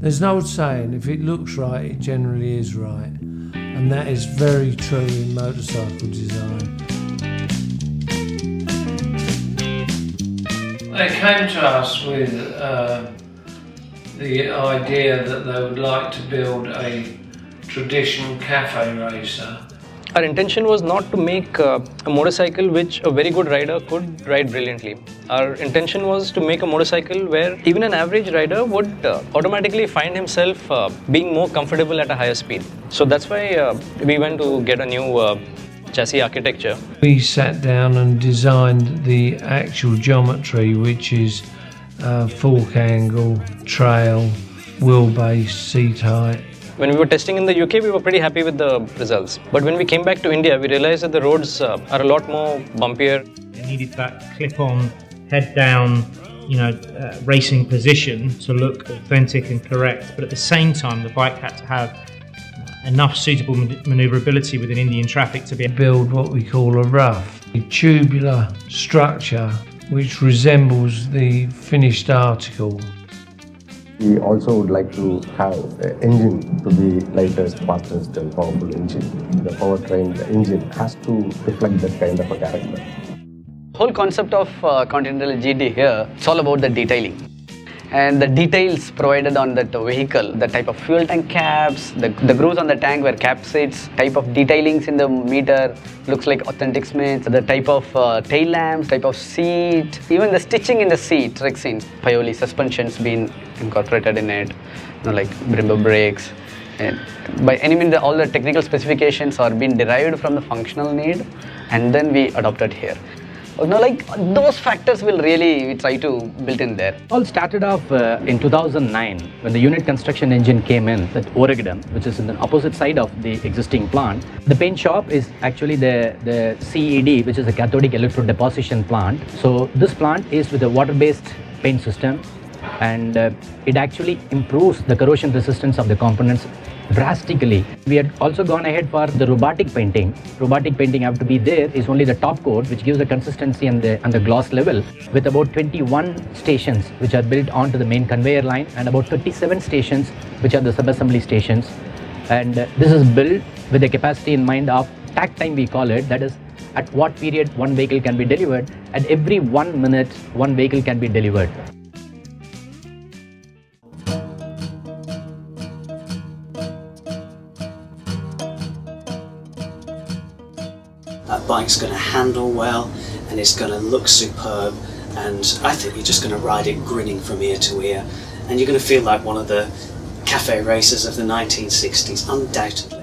There's an old saying, if it looks right, it generally is right. And that is very true in motorcycle design. They came to us with the idea that they would like to build a traditional cafe racer. Our intention was not to make a motorcycle which a very good rider could ride brilliantly. Our intention was to make a motorcycle where even an average rider would automatically find himself being more comfortable at a higher speed. So that's why we went to get a new chassis architecture. We sat down and designed the actual geometry, which is fork angle, trail, wheelbase, seat height. When we were testing in the UK, we were pretty happy with the results. But when we came back to India, we realized that the roads are a lot more bumpier. It needed that clip-on, head-down, racing position to look authentic and correct. But at the same time, the bike had to have enough suitable manoeuvrability within Indian traffic to be able to build what we call a rough, a tubular structure which resembles the finished article. We also would like to have the engine to be lightest, fastest and powerful engine. The powertrain, the engine has to reflect that kind of a character. The whole concept of Continental GT here, it's all about the detailing. And the details provided on that vehicle, the type of fuel tank caps, the grooves on the tank where cap sits, type of detailings in the meter, looks like authentic Smiths, the type of tail lamps, type of seat, even the stitching in the seat, Rexins, Paoli suspensions being incorporated in it, like Brembo brakes. And by any means, all the technical specifications are being derived from the functional need, and then we adopted here. Those factors will really we try to build in there. All started off in 2009 when the unit construction engine came in at Oragadam, which is in the opposite side of the existing plant. The paint shop is actually the CED, which is a cathodic electrode deposition plant. So this plant is with a water-based paint system, and it actually improves the corrosion resistance of the components drastically. We had also gone ahead for the robotic painting. Robotic painting have to be there is only the top coat, which gives the consistency and the gloss level, with about 21 stations which are built onto the main conveyor line and about 37 stations which are the sub-assembly stations. And this is built with the capacity in mind of takt time, we call it, that is at what period one vehicle can be delivered. At every 1 minute one vehicle can be delivered. That bike's going to handle well and it's going to look superb, and I think you're just going to ride it grinning from ear to ear, and you're going to feel like one of the cafe racers of the 1960s, undoubtedly.